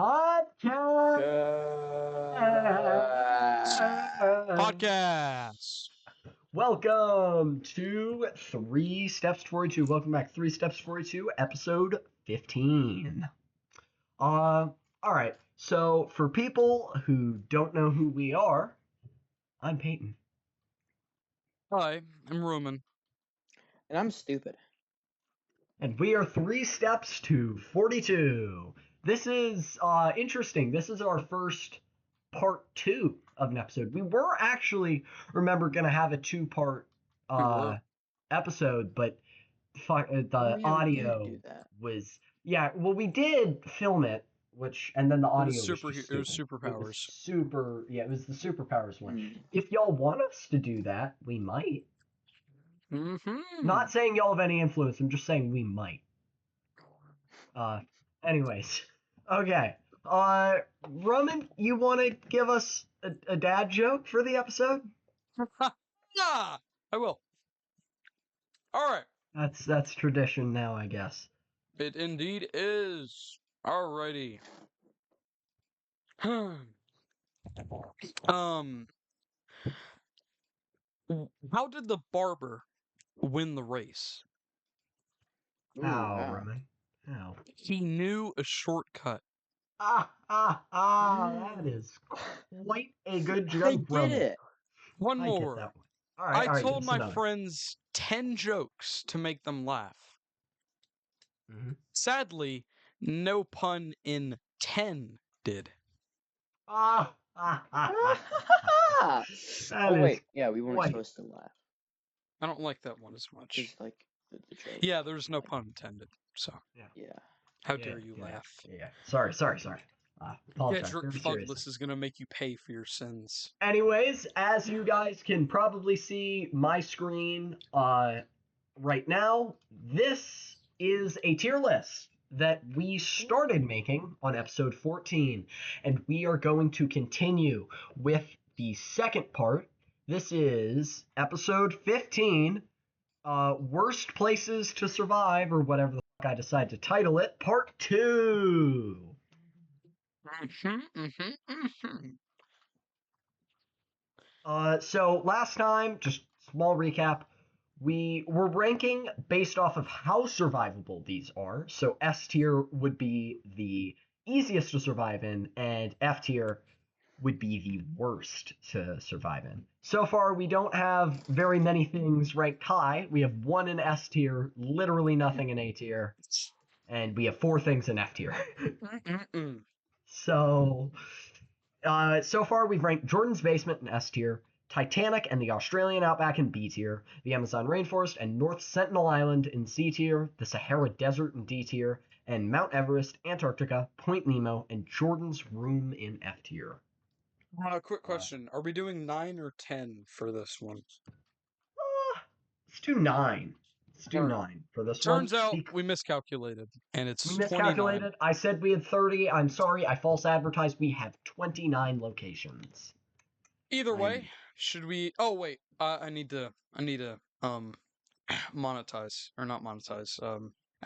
Podcast. Podcast. Welcome to 3 Steps 42. Welcome back, 3 Steps 42, episode 15. All right. So for people who don't know who we are, I'm Peyton. Hi, I'm Roman. And I'm stupid. And we are 3 Steps to 42. This is interesting. This is our first part 2 of an episode. We were actually, remember, going to have a 2-part episode, but the audio was... Yeah, well, we did film it, and then the audio was just it was superpowers. It was the superpowers one. If y'all want us to do that, we might. Mm-hmm. Not saying y'all have any influence, I'm just saying we might. Anyways. Okay. Roman, you want to give us a dad joke for the episode? Yeah, I will. All right. That's tradition now, I guess. It indeed is. Alrighty. How did the barber win the race? How, Roman? How? He knew a shortcut. That is quite a good joke, I get Roman. it. One I more. get that one. All right, I told my friends 10 jokes to make them laugh. Mm-hmm. Sadly, no pun in 10 did. Oh wait, yeah, we weren't supposed to laugh. I don't like that one as much. Just like the joke. Yeah, there's no pun intended. So Yeah. how dare you laugh? Yeah. Sorry. Apologize. Fugless is gonna make you pay for your sins. Anyways, as you guys can probably see my screen right now, this is a tier list that we started making on episode 14, and we are going to continue with the second part. This is episode 15, worst places to survive, or whatever the fuck I decide to title it, part 2. So last time, just small recap, we were ranking based off of how survivable these are. So S tier would be the easiest to survive in, and F tier would be the worst to survive in. So far, we don't have very many things ranked high. We have 1 in S tier, literally nothing in A tier, and we have 4 things in F tier. So far we've ranked Jordan's Basement in S tier, Titanic and the Australian Outback in B tier, the Amazon Rainforest and North Sentinel Island in C tier, the Sahara Desert in D tier, and Mount Everest, Antarctica, Point Nemo, and Jordan's Room in F tier. Quick question. Are we doing 9 or 10 for this one? Let's do 9. Let's do 9 for this one. Turns out we miscalculated, and it's 29. We miscalculated. I said we had 30. I'm sorry. I false advertised. We have 29 locations. Either way, should we... Oh, wait. I need to monetize. Or not monetize.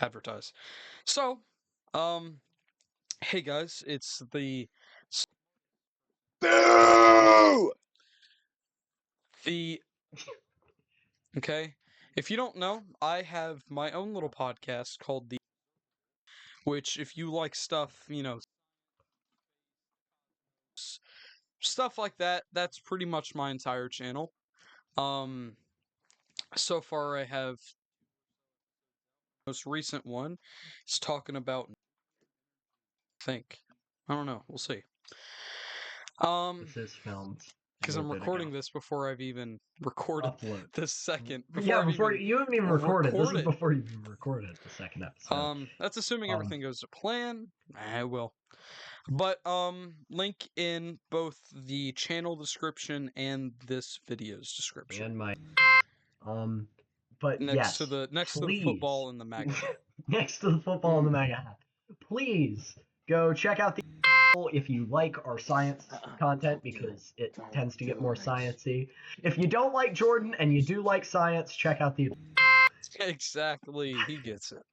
Advertise. So, hey guys, it's the... Boo! Okay? If you don't know, I have my own little podcast called The... Which, if you like stuff, stuff like that, that's pretty much my entire channel. So far I have... most recent one is talking about... I don't know. We'll see. This is filmed. Because I'm recording this before I've even recorded the second. You haven't even recorded. This is before you even recorded the second episode. That's assuming everything goes to plan. I will. But link in both the channel description and this video's description. And my but next to the football and the MAGA hat. Next to the football and the MAGA hat. Please go check out the if you like our science content, because it tends to get more sciencey. If you don't like Jordan and you do like science, check out the... Exactly, he gets it.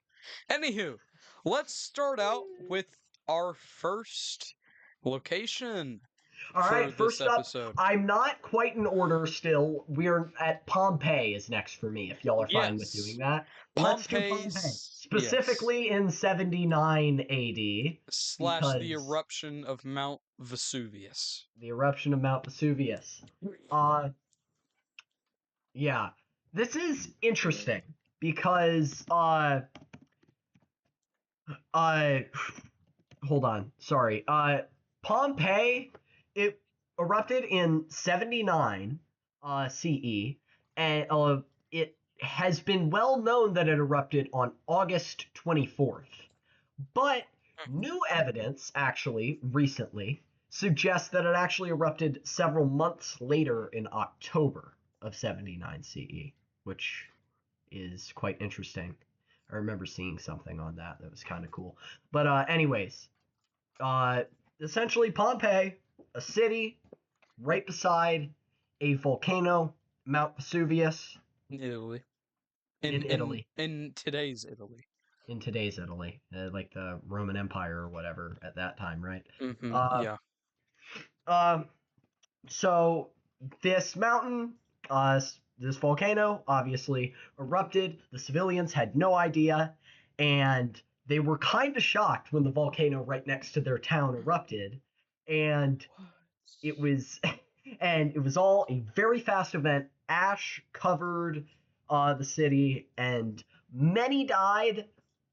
Anywho, let's start out with our first location All for right, this first up, episode. I'm not quite in order still. We're at Pompeii is next for me, if y'all are fine with doing Yes. that. Let's do Pompeii. Yes. Specifically in 79 AD, / the because eruption of Mount Vesuvius. the eruption of Mount Vesuvius. Yeah. This is interesting because hold on, sorry. Pompeii, it erupted in 79 CE, and it has been well known that it erupted on August 24th. But new evidence, actually, recently, suggests that it actually erupted several months later in October of 79 CE, which is quite interesting. I remember seeing something on that was kind of cool. But anyways, essentially Pompeii, a city right beside a volcano, Mount Vesuvius, In Italy. in Italy. In today's Italy. In today's Italy, like the Roman Empire or whatever at that time, right? Yeah. So this mountain, this volcano, obviously erupted. The civilians had no idea, and they were kind of shocked when the volcano right next to their town erupted, and it was, and it was all a very fast event. Ash covered the city, and many died,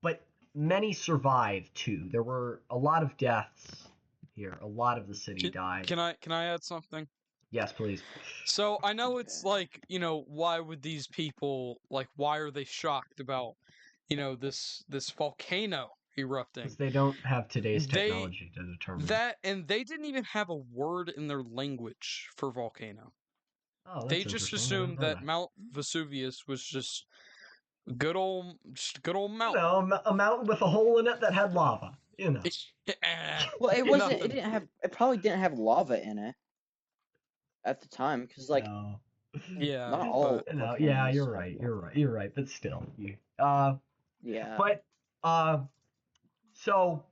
but many survived too. There were a lot of deaths here. A lot of the city died. Can I add something? Yes, please. So I know it's like, why would these people, like, why are they shocked about, this volcano erupting? Because they don't have today's technology to determine that, and they didn't even have a word in their language for volcano. Oh, they just assumed that Mount Vesuvius was just good old mountain. A mountain with a hole in it that had lava. Well, it wasn't. It didn't have. It probably didn't have lava in it at the time, because like, no. Yeah, not all. No, yeah, you're right. You're right. But still, yeah. But so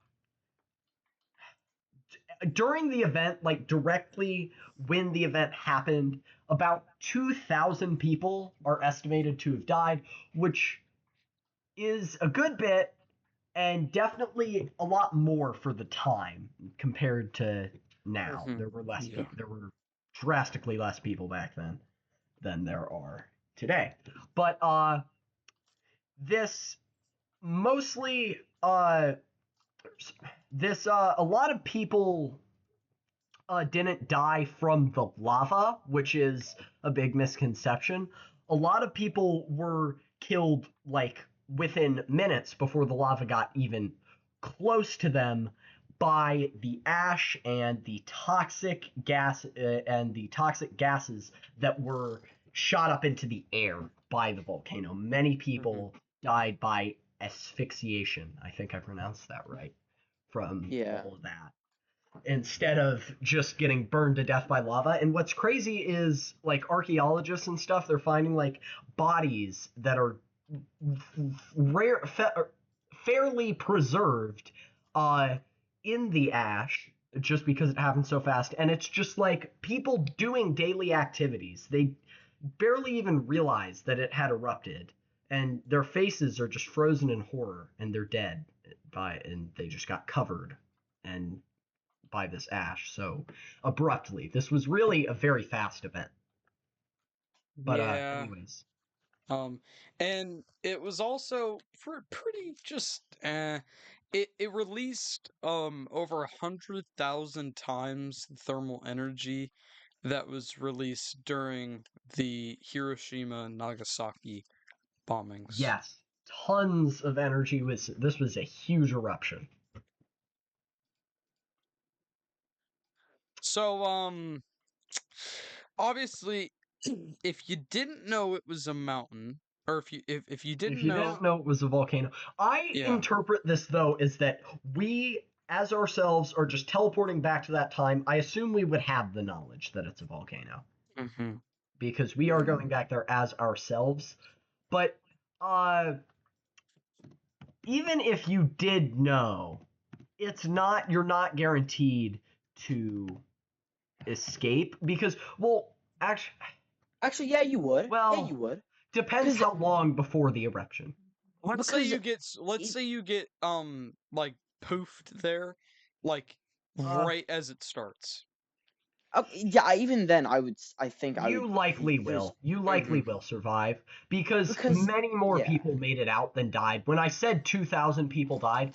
during the event, like directly when the event happened, about 2,000 people are estimated to have died, which is a good bit and definitely a lot more for the time compared to now. There were less people, there were drastically less people back then than there are today. But this mostly a lot of people didn't die from the lava, which is a big misconception. A lot of people were killed like within minutes before the lava got even close to them by the ash and the toxic gases that were shot up into the air by the volcano. Many people died by asphyxiation. I think I pronounced that right. From all of that, instead of just getting burned to death by lava. And what's crazy is like archaeologists and stuff, they're finding like bodies that are fairly preserved in the ash, just because it happened so fast. And it's just like people doing daily activities. They barely even realize that it had erupted, and their faces are just frozen in horror, and they're dead and they just got covered and by this ash so abruptly. This was really a very fast event. But anyways. And it was also pretty just it released over 100,000 times the thermal energy that was released during the Hiroshima and Nagasaki bombings. Yes, tons of energy. This was a huge eruption. So obviously if you didn't know it was a mountain, or if you didn't know it was a volcano, I interpret this though as that we as ourselves are just teleporting back to that time. I assume we would have the knowledge that it's a volcano. Because we are going back there as ourselves. But even if you did know, you're not guaranteed to escape because, well, Actually, yeah, you would. well, Yeah, you would. depends 'Cause- how long before the eruption. Let's say Because you get like poofed there, like right as it starts. yeah, even then, I think I You would. likely There's will. You likely will survive because because many more yeah. people made it out than died. When I said 2,000 people died,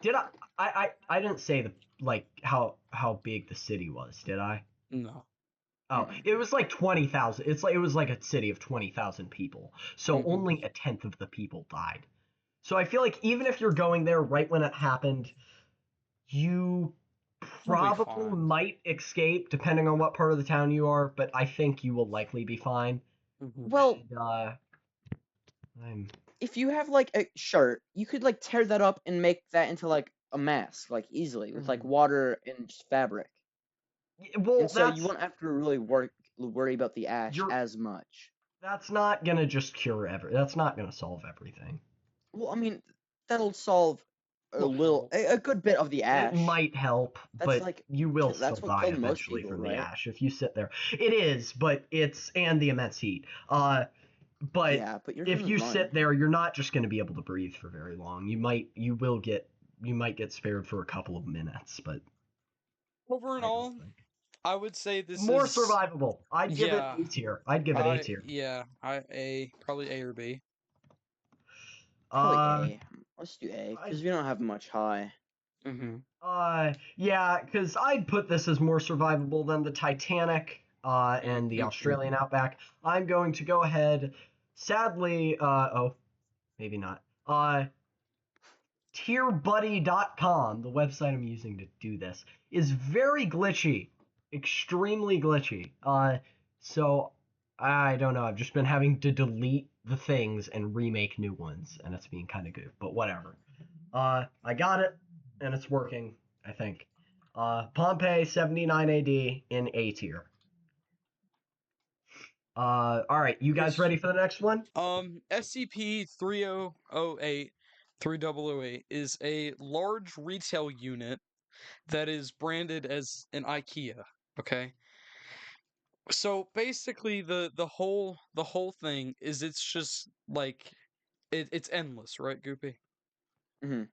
did I didn't say the like how big the city was, did I? No. Oh, it was like 20,000. It's like it was like a city of 20,000 people. So Mhm. only a tenth of the people died. So I feel like even if you're going there right when it happened, you You'll be probably fine. might escape depending on what part of the town you are, but I think you will likely be fine. Well, And, I'm if you have like a shirt, you could like tear that up and make that into like a mask, like easily with like water and just fabric. well, And so you won't have to really worry about the ash you're as much. that's not gonna just cure that's not gonna solve everything. Well, I mean, that'll solve a good bit of the It ash. might help, That's but like you will still that's what die killed most eventually people, from the right? ash if you sit there. It is, but it's and the immense heat. But Yeah, but yours if isn't you mine. sit there, you're not just going to be able to breathe for very long. You might get spared for a couple of minutes, but Over and I don't all, think I would say this more is survivable. I'd give it yeah. A tier. I'd give it A tier. Probably A or B. Probably Uh, A. Let's do A I because we don't have much high. Mm-hmm. Yeah, because I'd put this as more survivable than the Titanic and the Australian outback. I'm going to go ahead. Sadly, oh, maybe not. Tierbuddy.com, the website I'm using to do this, is very glitchy, extremely glitchy. So I don't know. I've just been having to delete the things and remake new ones, and it's being kind of good. But whatever. I got it, and it's working. I think. Pompeii 79 AD in A tier. All right, you guys Yes. ready for the next one? SCP-3008 3008 is a large retail unit that is branded as an IKEA. Okay. So basically, the whole thing is it's just like it's endless, right, Goopy? Hmm.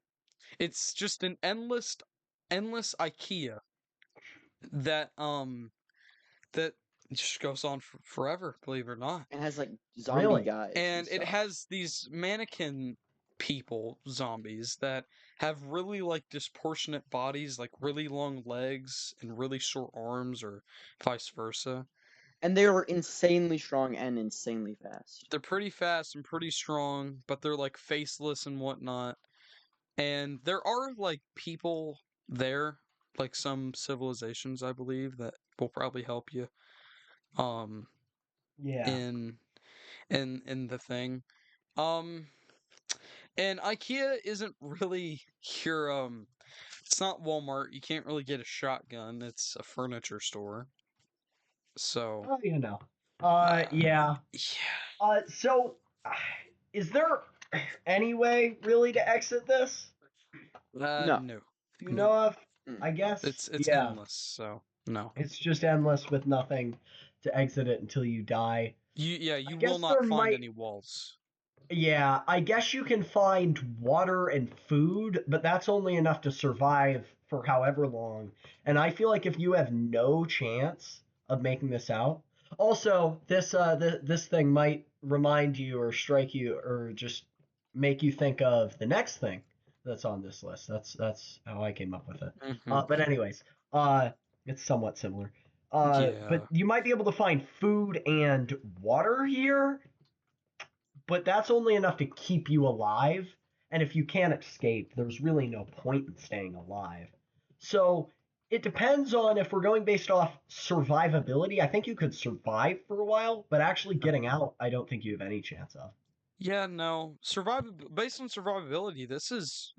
It's just an endless IKEA that that just goes on forever, believe it or not. It has like zombie Really? guys And it stuff. has these mannequin people, zombies, that have really like disproportionate bodies, like really long legs and really short arms, or vice versa. And they are insanely strong and insanely fast. They're pretty fast and pretty strong, but they're like faceless and whatnot. And there are like people there, like some civilizations, I believe, that will probably help you um Yeah. in in the thing. Um and IKEA isn't really your it's not Walmart. You can't really get a shotgun. It's a furniture store. So Oh, you know. uh, Yeah. yeah. So, is there any way really to exit this? No. No. Do you No. know of? Mm. I guess. It's Yeah. endless, so no. It's just endless with nothing to exit it until you die. I You will guess not there find might. any walls. Yeah, I guess you can find water and food, but that's only enough to survive for however long. And I feel like if you have no chance of making this out, also this thing might remind you or strike you or just make you think of the next thing that's on this list. That's how I came up with it. Hmm. But anyways, it's somewhat similar. But Yeah. you might be able to find food and water here, but that's only enough to keep you alive. And if you can't escape, there's really no point in staying alive. So it depends on if we're going based off survivability. I think you could survive for a while, but actually getting out, I don't think you have any chance of. Yeah, no. Based on survivability, this is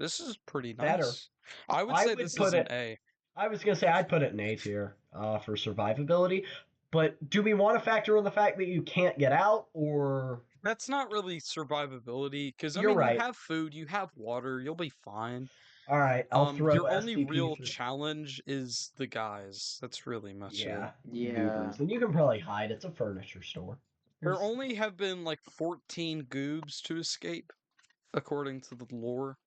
pretty Better. nice. I would I say would this is put an it. A. I was gonna say I'd put it in A tier for survivability, but do we want to factor in the fact that you can't get out, or That's not really survivability, because I you're mean, you right? have food, you have water, you'll be fine. All right, I'll throw Your only SCP real for. challenge is I'll your throw only real SCP for. challenge is the guys. That's really much it. Yeah, Yeah. goobers, and you can probably hide. It's a furniture store. There only have been like 14 goobs to escape, according to the lore.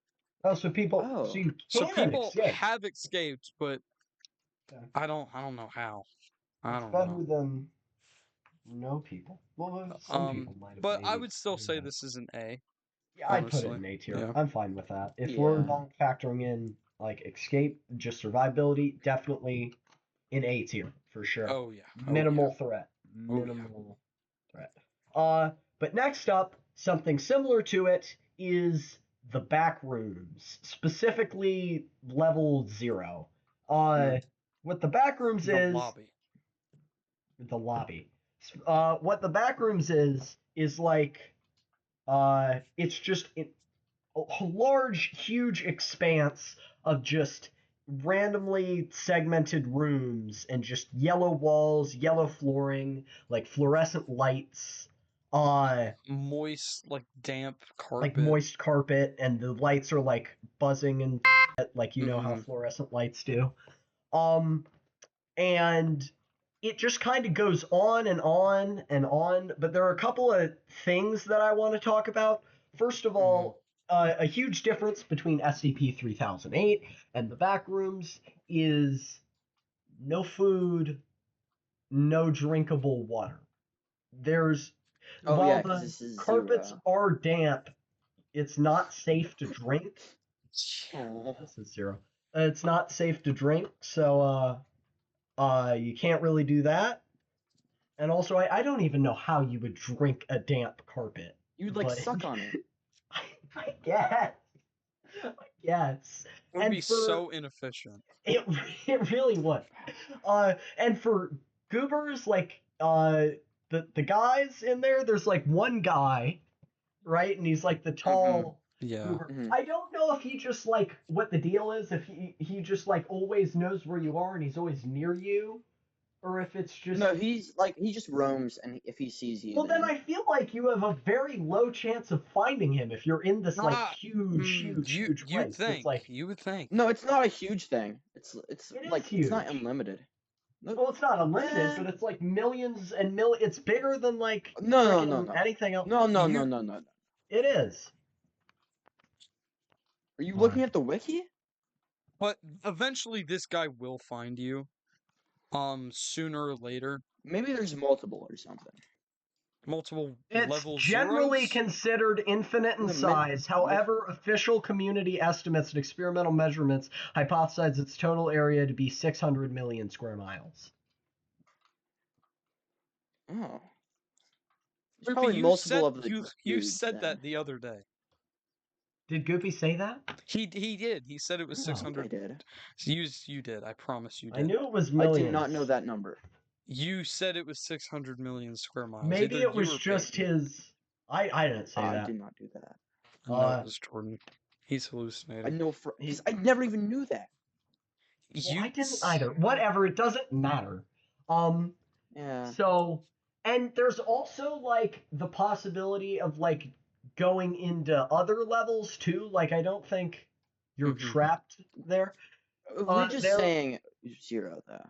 Oh, so people, Oh. so you So can people escape. have escaped, but Okay. I don't know how. I That's don't better know. than no people. Well, some people might have But I maybe. would still say Yeah. this is an A. Yeah, I'd put it Honestly, in A tier. yeah. I'm fine with that. If we're Yeah. not factoring in like escape, just survivability, definitely in A tier for sure. Oh yeah. Minimal threat. Oh, yeah. Minimal threat. But next up, something similar to it is the back rooms, specifically level 0. What the back rooms The is lobby. the lobby. What the back rooms is like it's just a large, huge expanse of just randomly segmented rooms and just yellow walls, yellow flooring, like fluorescent lights, Moist, like damp like carpet. moist carpet, and the lights are like buzzing and like you know how Mhm. fluorescent lights do. And it just kind of goes on and on and on. But there are a couple of things that I want to talk about. First of all, a huge difference between SCP 3008 and the back rooms is no food, no drinkable water. There's Oh while yeah, because the this is carpets 0. are damp, it's not safe to drink. Oh. This is 0. It's not safe to drink, so you can't really do that. And also, I don't even know how you would drink a damp carpet. You'd like But suck on it. I guess. I guess. It would And be so inefficient. it, it really would. And for goobers, like the guys in there, there's like one guy, right? And he's like the tall Yeah. goober. I don't know if he just like what the deal is. If he just like always knows where you are and he's always near you, or if it's just No, he just roams, and if he sees you, well, then I feel like you have a very low chance of finding him if you're in this like huge You'd place. think. It's like You would think. No, it's not a huge thing. It's it like is huge. it's not unlimited. No, Well, it's not unlimited, but it's like millions and It's bigger than like no, anything else. no. It is. Are you Fine. looking at the wiki? But eventually this guy will find you. Sooner or later. Maybe there's multiple or something. Multiple It's level generally zeros? considered infinite in size. However, official community estimates and experimental measurements hypothesize its total area to be 600 million square miles. Oh. There's Ruby, probably multiple of the you dudes said then. that the other day. Did Goopy say that? He did. He said it was I 600. did. You did. I promise you did. I knew it was I millions. did not know that number. You said it was 600 million square miles. Maybe Either it was you or just Peyton. his. I didn't say that. I did not do that. No, it was Jordan. He's hallucinating. I know because I never even knew that. Well, I didn't either. Whatever, it doesn't matter. Yeah. So, and there's also like the possibility of like going into other levels too. Like I don't think you're trapped there. We're just saying 0 though.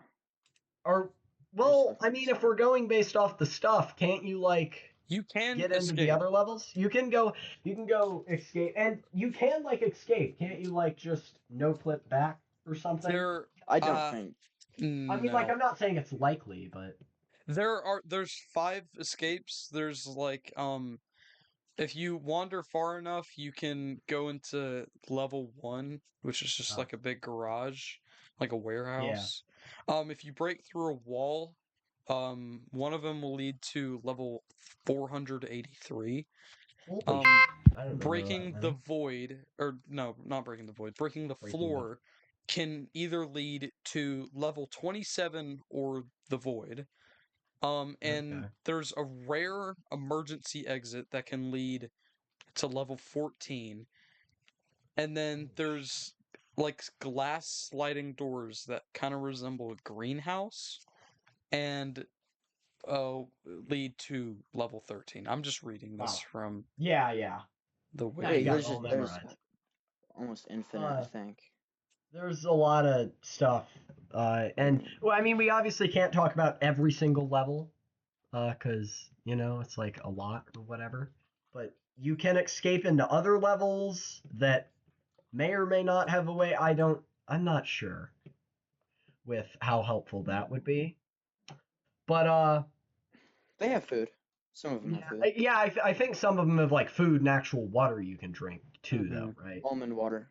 Or well, I mean, if we're going based off the stuff, can't you like you can get escape. into the other levels? You can go escape, and you can like escape. Can't you like just no clip back or something? I don't think. I mean, like I'm not saying it's likely, but there's 5 escapes. There's like if you wander far enough, you can go into level 1, which is just like a big garage, like a warehouse. Yeah. If you break through a wall, one of them will lead to level 483. Breaking the void, or no, not breaking the void, breaking the floor can either lead to level 27 or the void. And there's a rare emergency exit that can lead to level 14. And then there's like glass sliding doors that kind of resemble a greenhouse and lead to level 13. I'm just reading this from yeah. the Wiki. Wait, there's almost infinite, I think. There's a lot of stuff, and well, I mean, we obviously can't talk about every single level, because it's like a lot or whatever. But you can escape into other levels that may or may not have a way. I'm not sure with how helpful that would be. But They have food. Some of them have food. yeah, I think some of them have like food and actual water you can drink too, Mhm. though, right? Almond water.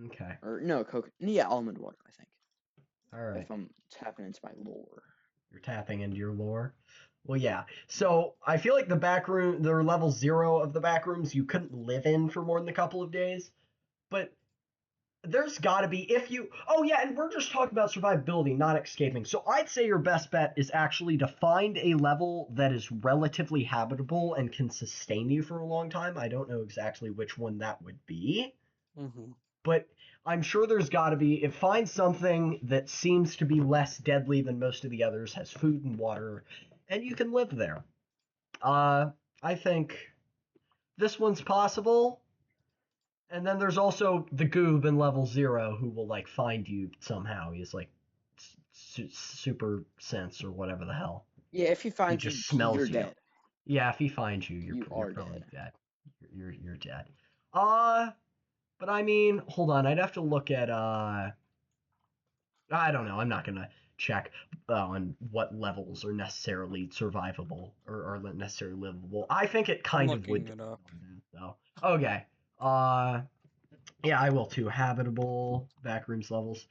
Okay. Or no, yeah, almond water, I think. All right. If I'm tapping into my lore. You're tapping into your lore. Well, yeah. So I feel like the back room, the level 0 of the back rooms, you couldn't live in for more than a couple of days. But there's got to be, if you. Oh, yeah, and we're just talking about survivability, not escaping. So I'd say your best bet is actually to find a level that is relatively habitable and can sustain you for a long time. I don't know exactly which one that would be. But I'm sure there's got to be. Find something that seems to be less deadly than most of the others, has food and water, and you can live there. I think this one's possible. And then there's also the goob in level 0 who will like find you somehow. He's like super sense or whatever the hell. Yeah, if he He finds just you, smells you're you. dead. Yeah, if he finds you, You you're are probably dead. dead. You're dead. But I mean, hold on. I'd have to look at I don't know. I'm not gonna check on what levels are necessarily survivable or are necessarily livable. I think it I'm kind of would. looking it up. So okay. Yeah, I will too. Habitable backrooms levels.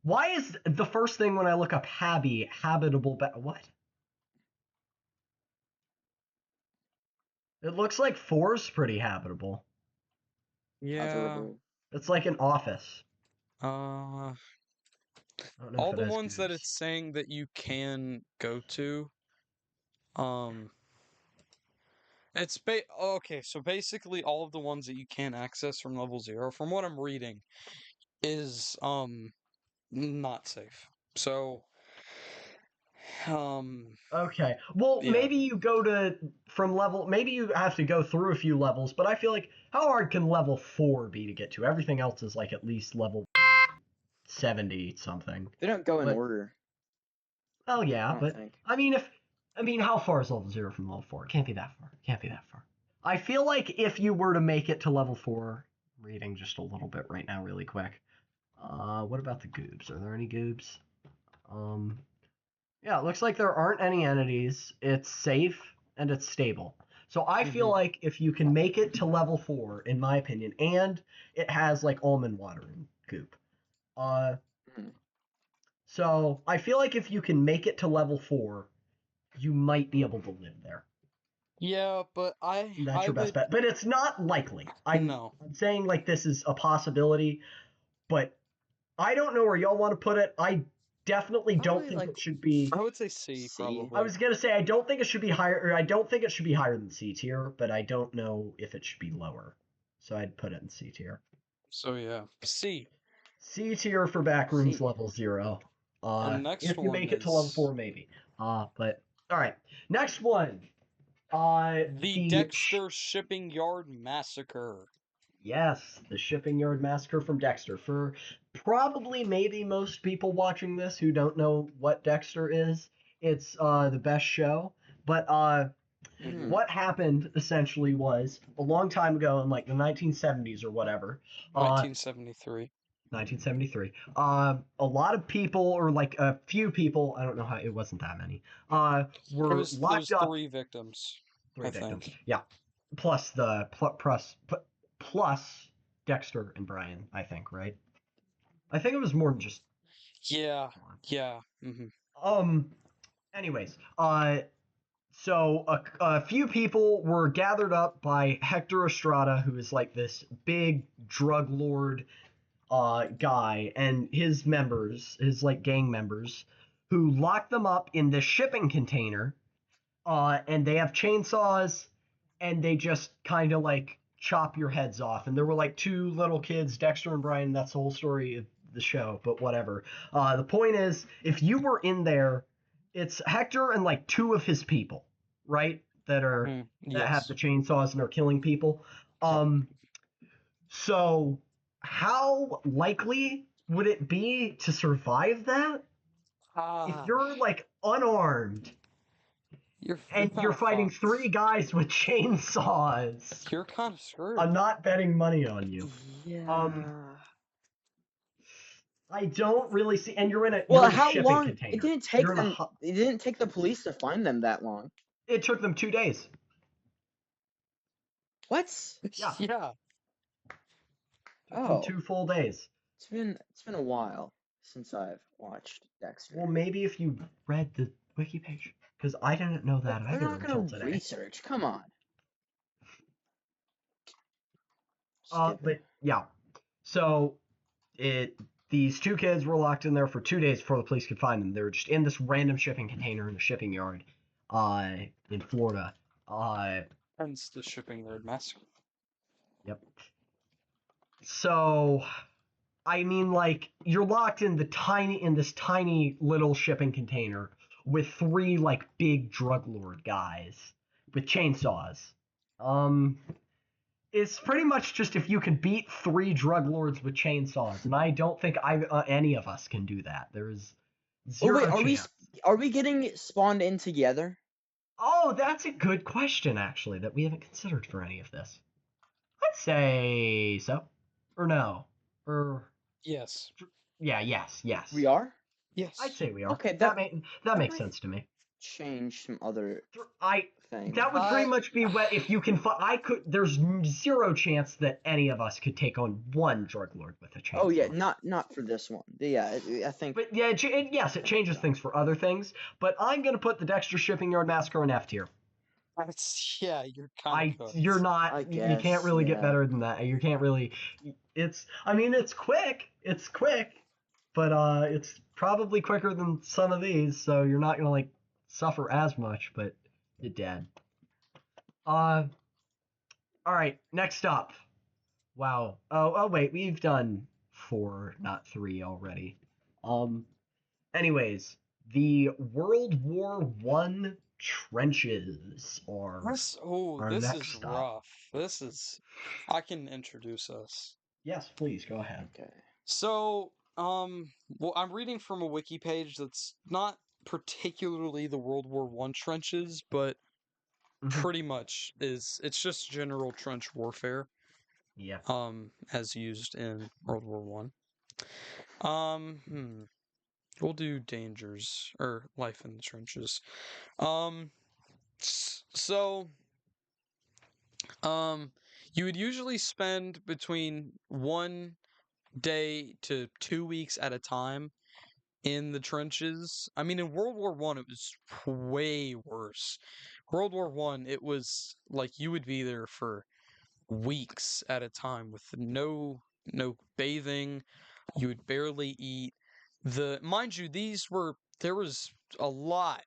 Why is the first thing when I look up habitable what? It looks like 4's pretty habitable. Yeah. Habitable. It's like an office. Uh, I don't know all if it the has ones that goobs. it's saying that you can go to, it's okay, so basically all of the ones that you can access from level 0, from what I'm reading, is not safe. So, Okay. Well, yeah. maybe you go to from level. Maybe you have to go through a few levels, but I feel like how hard can level 4 be to get to? Everything else is like at least level 70 something. They don't go in But order. oh I yeah, don't but think. I mean, how far is level 0 from level 4? It can't be that far. Can't be that far. I feel like if you were to make it to level 4, reading just a little bit right now, really quick. What about the goobs? Are there any goobs? Yeah, it looks like there aren't any entities. It's safe and it's stable. So I feel like if you can make it to level 4, in my opinion, and it has like almond water and goop. Uh, so I feel like if you can make it to level 4, you might be able to live there. Yeah, but That's I your best would bet, but it's not likely. I'm no. saying like this is a possibility, but I don't know where y'all want to put it. I definitely don't Probably think like it should be. I would say C, C. I probably. was gonna say I don't think it should be higher, or I don't think it should be higher than C tier, but I don't know if it should be lower. So I'd put it in C tier. So yeah, C. C tier for backrooms C. level 0. Our next If you one make it to level is 4, maybe. But all right, next one. the The Dexter Shipping Yard Massacre. Yes, the Shipping Yard Massacre from Dexter. For probably maybe most people watching this who don't know what Dexter is, it's the best show. But what happened essentially was a long time ago in like the 1970s or whatever, 1973. 1973. A lot of people, or like a few people, I don't know how it wasn't that many, were There locked was up. 3 victims, Three I victims, think. yeah, plus the plus Dexter and Brian, I think, right? I think it was more than just Yeah, one. yeah. Anyways, so a few people were gathered up by Hector Estrada, who is like this big drug lord guy, and his members, his like gang members, who locked them up in this shipping container, and they have chainsaws, and they just kind of like chop your heads off. And there were like two little kids, Dexter and Brian. That's the whole story of the show, but whatever. The point is, if you were in there, it's Hector and like two of his people, right? That have the Yes. chainsaws and are killing people. Yep. So how likely would it be to survive that if Ah, you're like unarmed you're and kind you're of fighting fucked. 3 guys with chainsaws? You're kind of screwed. I'm not betting money on you. Yeah. I don't really see, and you're in Well, a how shipping long? It container. didn't You're take in a. them. It didn't take the police to find them that long. It took them 2 days. What? Yeah, Yeah. took them Oh, 2 full days. it's been a while since I've watched Dexter. Well, maybe if you read the wiki page, because I didn't know that They're either not until gonna today. research. Come on. Stupid. But yeah, so these 2 kids were locked in there for 2 days before the police could find them. They were just in this random shipping container in a shipping yard, in Florida. Hence the shipping yard massacre. Yep. So, I mean, like you're locked in this tiny little shipping container with 3 like big drug lord guys with chainsaws. Um, it's pretty much just if you can beat 3 drug lords with chainsaws, and I don't think any of us can do that. There's Oh wait, zero chance. are we getting spawned in together? Oh, that's a good question, actually, that we haven't considered for any of this. I'd say so, or no, or Yes. yeah, yes. We are. Yes. I'd say we are. Okay, That that makes might sense to me. change some other I things. That would pretty much be what if you can. I could. There's zero chance that any of us could take on 1 drug lord with a chainsaw. Oh yeah, not for this one. Yeah, I think. But yeah, yes, it changes things for other things. But I'm gonna put the Dexter Shipping Yard Massacre in F tier. You're kind of cooked. You're not. I You can't guess, really get yeah. better than that. You can't really. I mean, it's quick. It's quick, but it's probably quicker than some of these. So you're not gonna like suffer as much. But you're dead. All right. Next up. Wow. Oh wait, we've done 4, not 3 already. Anyways, the World War One trenches are This is next stop. rough. I can introduce us. Yes, please go ahead. Okay. So, well, I'm reading from a wiki page that's not particularly the World War One trenches, but pretty much it's just general trench warfare. Yeah. As used in World War One. We'll do dangers or life in the trenches. So, you would usually spend between 1 day to 2 weeks at a time in the trenches. I mean, in World War One, it was way worse. World War One, it was like you would be there for weeks at a time with no bathing. You would barely eat. Mind you, there was a lot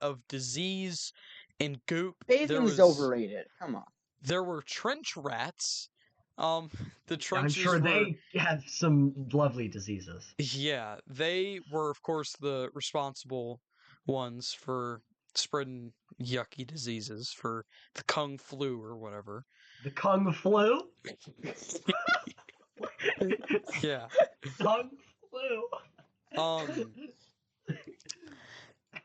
of disease and goop. Bathing's overrated. Come on. There were trench rats. Um, the I'm sure trenches were, they have some lovely diseases. yeah, they were of course the responsible ones for spreading yucky diseases for the Kung flu or whatever. The Kung Flu? Yeah. Kung Flu.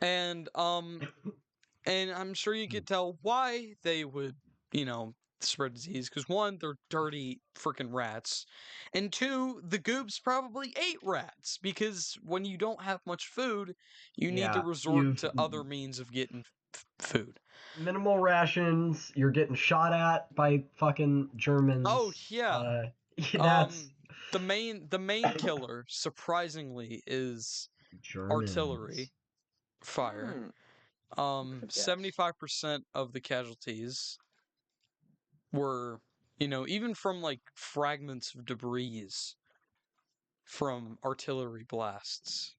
And I'm sure you could tell why they would, spread disease. Because one, they're dirty freaking rats, and two, the goobs probably ate rats. Because when you don't have much food, you need to Yeah, resort to other means of getting food. Minimal rations. You're getting shot at by fucking Germans. Oh yeah. That's The main killer, surprisingly, is Germans. artillery fire. 75% of the casualties were, even from like fragments of debris from artillery blasts.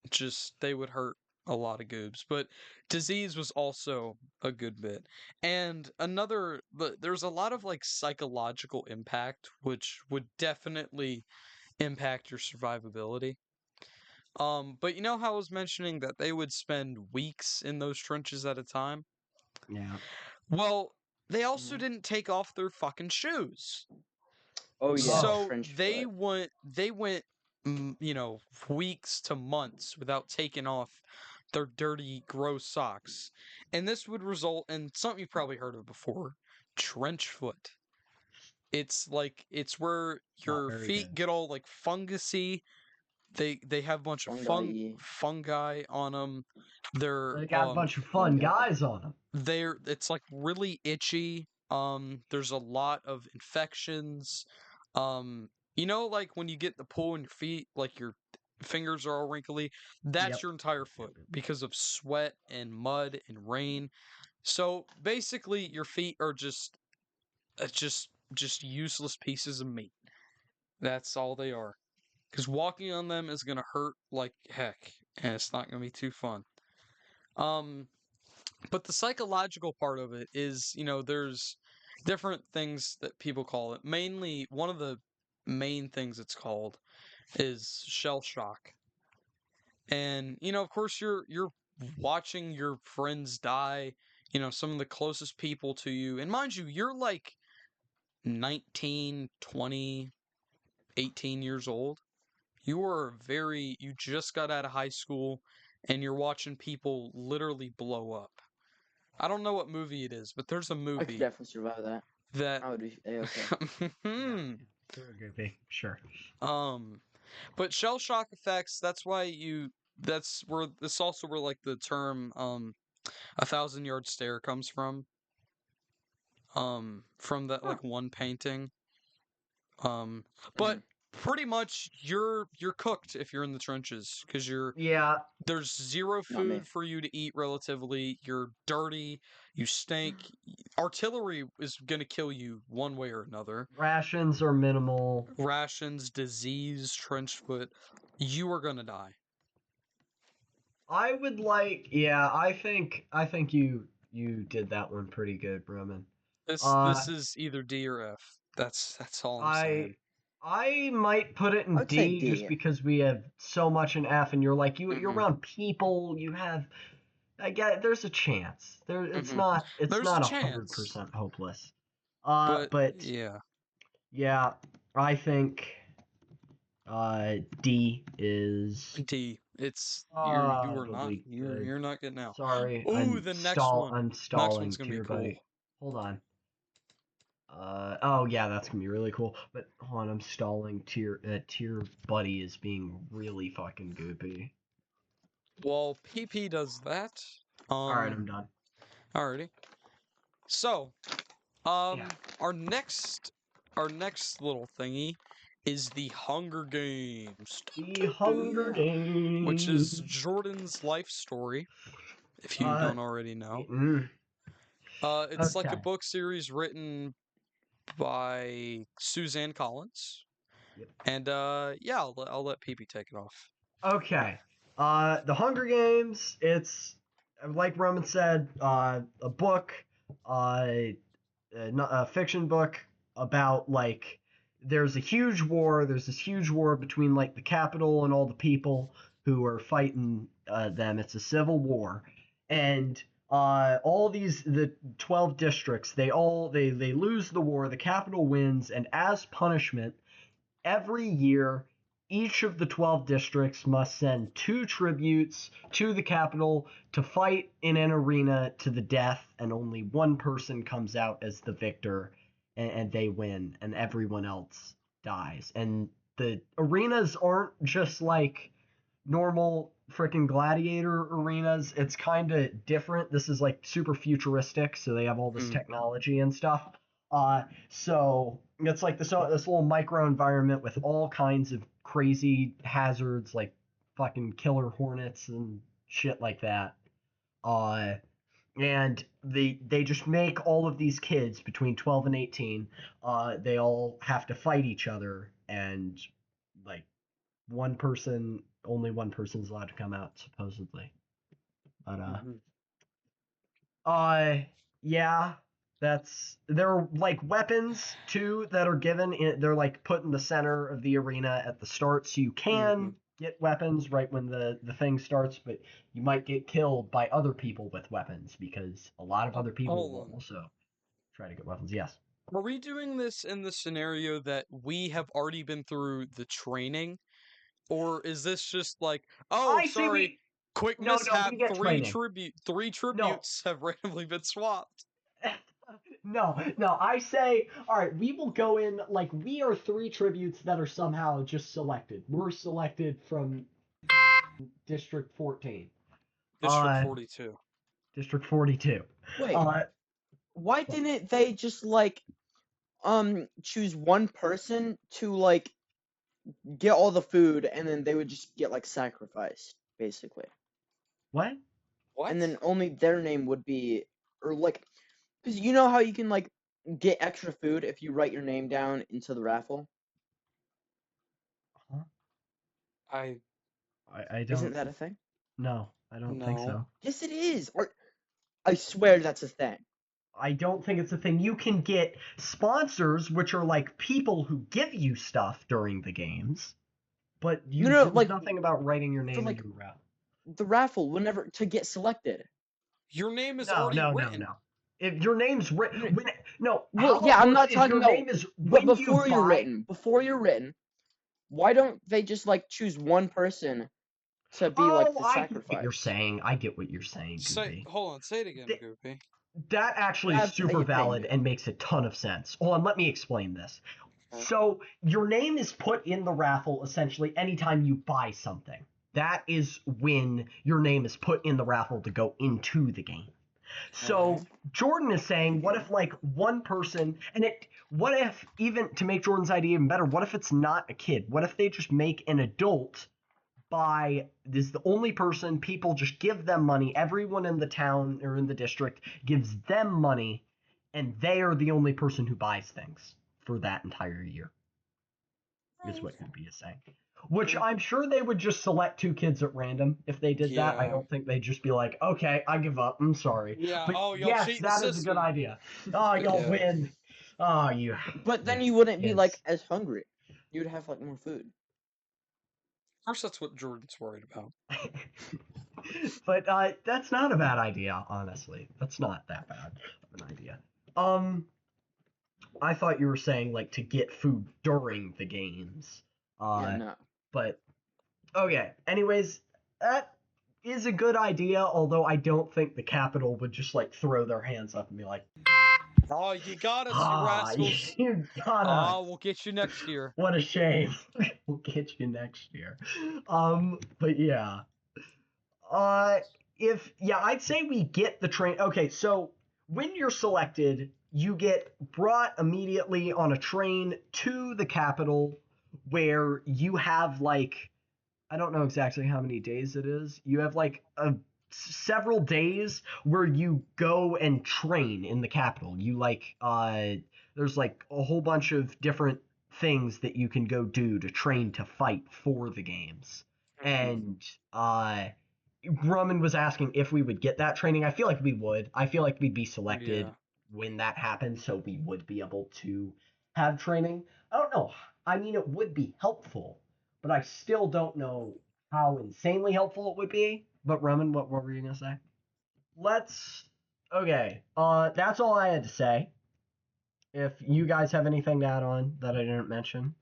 Just they would hurt a lot of goobs, but disease was also a good bit. And there's a lot of like psychological impact, which would definitely impact your survivability. But you know how I was mentioning that they would spend weeks in those trenches at a time? Yeah. Well, they also didn't take off their fucking shoes. Oh yeah, Oh. So trench they foot. went, weeks to months without taking off their dirty, gross socks, and this would result in something you've probably heard of before: trench foot. It's where Not your very feet good. get all like fungusy. They have a bunch of Fungi. fungi on them. They're They got a bunch of fun Fungi. guys on them. it's like really itchy. There's a lot of infections. Um, like when you get the pull in your feet, like your fingers are all wrinkly, that's Yep. your entire foot because of sweat and mud and rain. So basically, your feet are just useless pieces of meat. That's all they are. Because walking on them is gonna hurt like heck, and it's not gonna be too fun. Um, but the psychological part of it is, there's different things that people call it. Mainly, one of the main things it's called is shell shock. And, of course you're watching your friends die, some of the closest people to you. And mind you, you're like 19, 20, 18 years old. You just got out of high school and you're watching people literally blow up. I don't know what movie it is, but there's a I could movie definitely survive that. that I would be okay. Yeah. Very goofy. Sure. um but shell shock effects, that's also where like the term 1,000-yard stare comes from that Huh. like one painting. Um Mm-hmm. but pretty much you're cooked if you're in the trenches because Yeah. there's zero Not me. food for you to eat relatively. You're dirty. You stink. Artillery is going to kill you one way or another. Rations are minimal. Rations, disease, trench foot. You are going to die. I would like. Yeah. I think you did that one pretty good, Roman. This Uh, is either D or F. That's all I'm I saying. I might put it I in would say D just D. because we have so much in F, and you're Hmm. around people. You have. I get there's a chance. It's Hmm. it's There's a not chance, 100% hopeless. but But yeah, yeah, I think D is D. It's you are not probably good. you're not getting out. Sorry, Ooh, the next one. I'm Next one's stalling, gonna be dear cool. buddy. Hold on. Oh yeah, that's gonna be really cool. But hold on, I'm stalling. Tier buddy is being really fucking goopy. Well, PP does that. All right, I'm done. Alrighty. So, Yeah. our next little thingy is the Hunger Games, The Oh Hunger yeah. which is Games. Jordan's life story, if you Uh, don't already know. mm, It's like a okay. book series written by Suzanne Collins, Yep. and yeah, I'll let PP take it off. Okay. The Hunger Games. It's like Roman said, a book, a fiction book about like there's a huge war. There's this huge war between like the capital and all the people who are fighting them. It's a civil war, and all the 12 districts they lose the war. The capital wins, and as punishment, every year, each of the 12 districts must send two tributes to the capital to fight in an arena to the death, and only one person comes out as the victor, and they win, and everyone else dies. And the arenas aren't just like normal freaking gladiator arenas. It's kind of different. This is like super futuristic, so they have all this Hmm. technology and stuff. So it's like this little micro environment with all kinds of crazy hazards like fucking killer hornets and shit like that. Uh, and they just make all of these kids between 12 and 18. They all have to fight each other, and like only one person's allowed to come out supposedly. But Mm-hmm. uh, yeah, there are like weapons too that are given. They're like put in the center of the arena at the start, so you Mm-hmm. can get weapons right when the thing starts, but you might get killed by other people with weapons because a lot of other people Hold will on. also try to get weapons. Yes. Are we doing this in the scenario that we have already been through the training? Or is this just like, oh, I say sorry, we. quick No, mishap, we get training. three No, tributes have randomly been swapped. no. I say, all right, we will go in like we are 3 tributes that are somehow just selected. We're selected from District 14. District Uh, 42. District 42. Wait, Uh, why didn't they just like choose one person to like get all the food and then they would just get like sacrificed basically, what? What? and then only their name would be, or like, because you know how you can like get extra food if you write your name down into the raffle. Huh? I I Isn't don't. that a thing? No, I don't think no. so. Yes, it is. Or I swear that's a thing. I don't think it's a thing. You can get sponsors, which are like people who give you stuff during the games, but No, there's like nothing about writing your for name like into a route. the raffle whenever to get selected. Your name is No, already no, no, written. no. If your name's No, written, no, well, how yeah, it I'm works not is talking your about, name is but when you buy. before you're written, why don't they just like choose one person to be like Oh, the I get what you're sacrifice? saying. I get what you're saying, Say, Goopy. hold on, say it again, Th- Goopy. That actually is super Pay valid me. and makes a ton of sense. Hold on, let me explain this. So, your name is put in the raffle essentially anytime you buy something. That is when your name is put in the raffle to go into the game. So, Jordan is saying, what if like one person, what if, even to make Jordan's idea even better, what if it's not a kid? What if they just make an adult buy this is the only person, people just give them money, everyone in the town or in the district gives them money, and they are the only person who buys things for that entire year, is what Goopy is saying. Which I'm sure they would just select 2 kids at random if they did that. I Yeah. don't think they'd just be like, okay, I give up, I'm sorry. Yeah. But Oh, y'all yes, cheat the that is a good system. idea. Oh, y'all Yeah. win. Oh, you But then yeah, you wouldn't be like kids. as hungry. You would have like more food. Of course, that's what Jordan's worried about. But that's not a bad idea, honestly. That's not that bad of an idea. I thought you were saying like to get food during the games. Yeah, no. But okay. Anyways, that is a good idea, although I don't think the Capitol would just like throw their hands up and be like, Oh, you got us, you rascals. you got us. Oh, we'll get you next year. What a shame. We'll get you next year. But yeah. Uh, I'd say we get the train. Okay, so when you're selected, you get brought immediately on a train to the capital, where you have like, I don't know exactly how many days it is. You have like several days where you go and train in the capital. You like there's like a whole bunch of different things that you can go do to train to fight for the games. And Grumman was asking if we would get that training. I feel like we would. I feel like we'd be selected Yeah. when that happens, so we would be able to have training. I don't know. I mean, it would be helpful, but I still don't know how insanely helpful it would be. But Roman, what were you gonna say? Let's. Okay. That's all I had to say. If you guys have anything to add on that I didn't mention.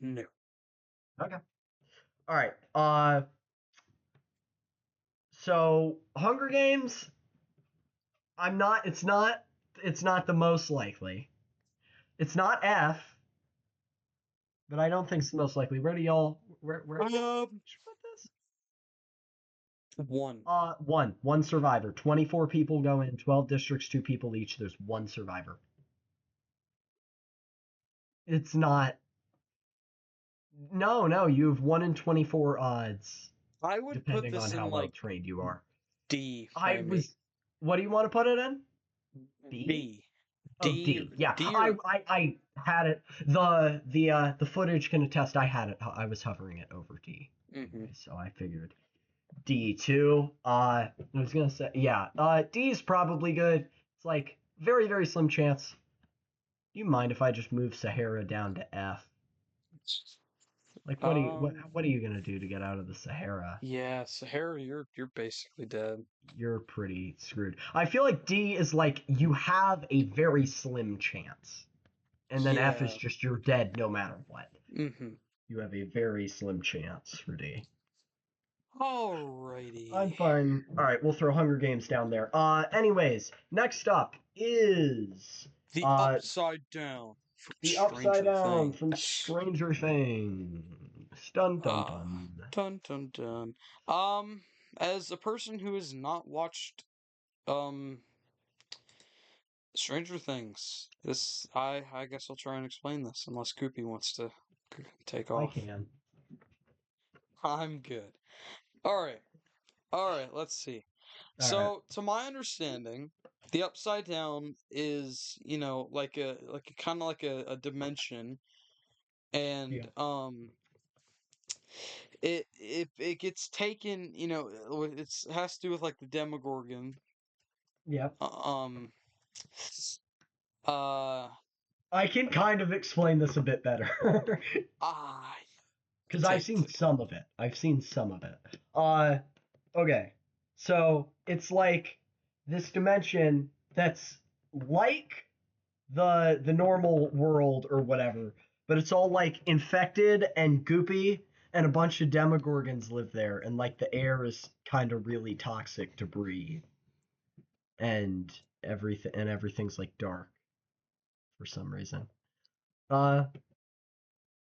No. Okay. All right. So Hunger Games. I'm not. It's not. It's not the most likely. It's not F, but I don't think it's the most likely. Where do y'all? Where should we put this? One. One survivor. 24 people go in. 12 districts, 2 people each. There's one survivor. It's not. No. You have 1 in 24 odds, I would put depending on this how in well like trained you are. D for I me. was. What do you want to put it in? B. B. Oh, D. Yeah, I had it. The footage can attest. I had it. I was hovering it over D. Mm-hmm. So I figured D2. I was gonna say D is probably good. It's like very very slim chance. Do you mind if I just move Sahara down to F? Like, Um, what are you gonna do to get out of the Sahara? yeah, Sahara, you're basically dead. You're pretty screwed. I feel like D is like you have a very slim chance, and then F is Yeah. just you're dead no matter what. Mm-hmm. You have a very slim chance for D. I'm Alrighty. fine. All right, we'll throw Hunger Games down there. Anyways, next up is The uh Upside Down from the Upside Stranger Down from Things. Stranger Things. Dun dun Uh, dun. dun dun dun. Um, as a person who has not watched um Stranger Things, I guess I'll try and explain this unless Goopy wants to take I off. can. I'm good. All right. All right, let's see. All right. So, to my understanding, the upside down is, like a kind of like a dimension, and Yeah. it gets taken, it has to do with like the Demogorgon. Yep. Um, uh, I can kind of explain this a bit better. ah, Because I've take seen the some of it. I've seen some of it. Okay. So it's like this dimension that's like the normal world or whatever, but it's all like infected and goopy, and a bunch of demogorgons live there, and like the air is kind of really toxic to breathe, and everything's like dark for some reason. Uh,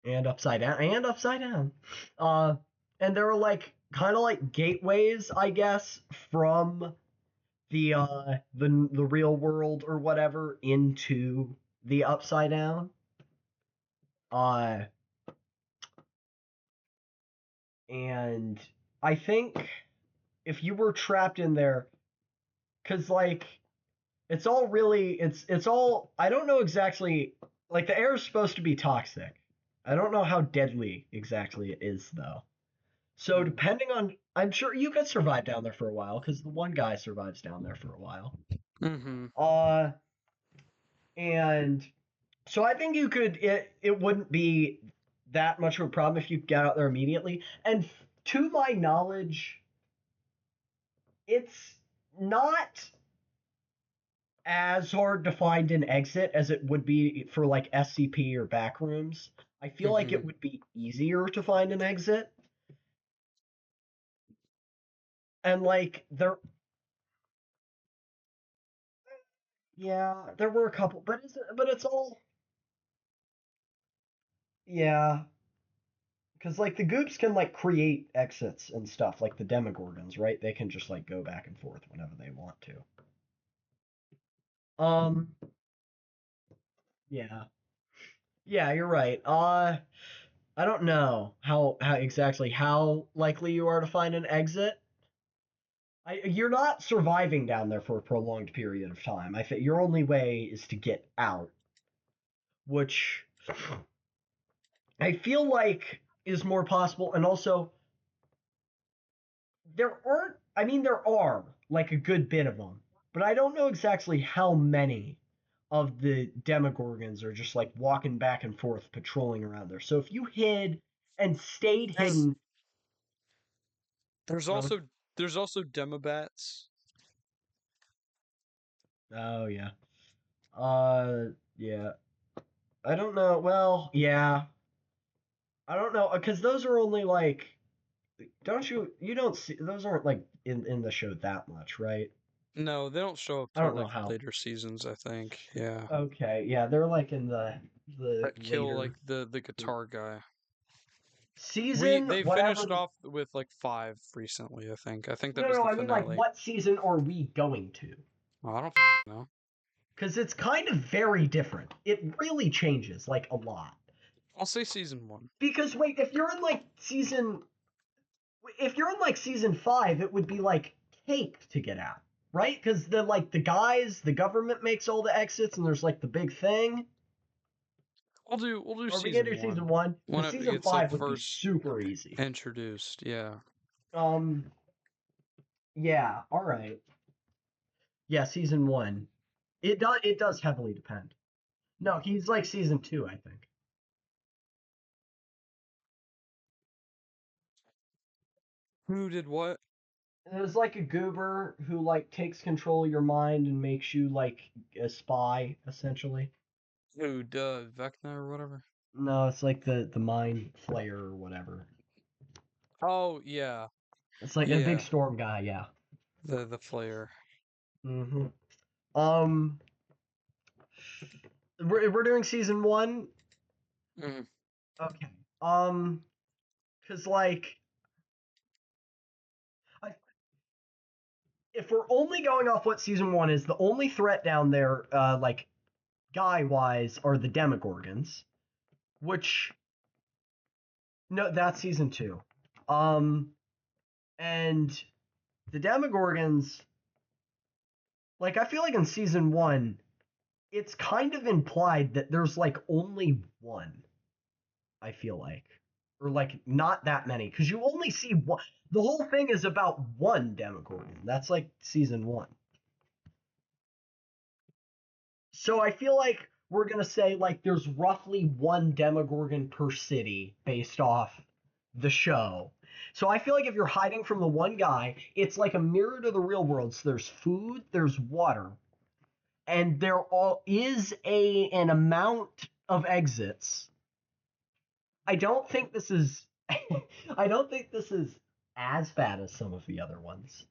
and upside down. Uh, and there are like kind of like gateways, I guess, from the real world or whatever into the upside down. Uh, and I think if you were trapped in there, because like it's all I don't know exactly. Like the air is supposed to be toxic. I don't know how deadly exactly it is though. So Hmm. depending on, I'm sure you could survive down there for a while because the one guy survives down there for a while. Mm-hmm. Uh, and so I think you could. It wouldn't be that much of a problem if you got out there immediately. And to my knowledge, it's not as hard to find an exit as it would be for like SCP or back rooms. I feel like Mm-hmm. it would be easier to find an exit. And like there, yeah, there were a couple, but it's all, yeah, because like the goops can like create exits and stuff, like the demogorgons, right? They can just like go back and forth whenever they want to. Um, yeah, yeah, you're right. I don't know how exactly how likely you are to find an exit. You're not surviving down there for a prolonged period of time. I think your only way is to get out, which I feel like is more possible. And also, there aren't, I mean, there are like a good bit of them, but I don't know exactly how many of the Demogorgons are just like walking back and forth patrolling around there. So if you hid and stayed There's hidden, there's oh, also there's also Demobats. oh yeah, yeah, I don't know. Well, yeah, I don't know because those are only like, don't you don't see those aren't like in the show that much, right? No, they don't show up I till don't know like how. later seasons, I think. Yeah. Okay, yeah, they're like in the That kill like later the guitar guy. season, They whatever. finished off with like 5 recently, I think. I think that No, was no, the I mean like finale. what season are we going to? Oh, I don't know. Because it's kind of very different. It really changes like a lot. I'll say season 1. Because wait, if you're in like season 5, it would be like cake to get out, right? Because the government makes all the exits, and there's like the big thing. We'll do Or we get season to season 1 one, when because it season gets like 5 would be first super easy. introduced. Yeah. Um, yeah, all right. Yeah, season 1. It does heavily depend. No, he's like season 2, I think. Who did what? There's like a goober who like takes control of your mind and makes you like a spy, essentially. Who, Vecna or whatever? No, it's like the mind flayer or whatever. Oh, yeah. It's like a big Yeah. storm guy, yeah. The Flayer. hmm Um, we're doing season one. Mm. Okay. Cause like, I, if we're only going off what season one is, the only threat down there, like guy wise, are the Demogorgons, which no, that's season two. Um, and the Demogorgons, like I feel like in season one, it's kind of implied that there's like only one. I feel like, or like not that many, because you only see one. The whole thing is about one Demogorgon. That's like season one. So I feel like we're gonna say like there's roughly one Demogorgon per city based off the show. So I feel like if you're hiding from the one guy, it's like a mirror to the real world. So there's food, there's water, and there all is an amount of exits. I don't think this is I don't think this is as bad as some of the other ones.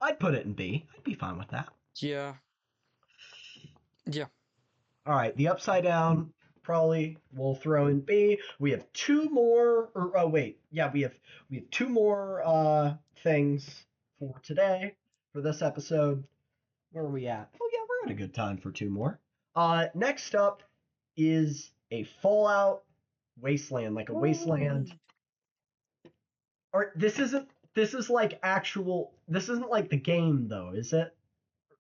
I'd put it in B. I'd be fine with that. Yeah. Yeah. All right, the upside down probably we'll throw in B. We have two more or oh wait, yeah, we have two more things for today for this episode. Where are we at? Oh yeah, we're at a good time for two more. Next up is a Fallout wasteland, like a wasteland. Or this is like actual this isn't like the game though, is it?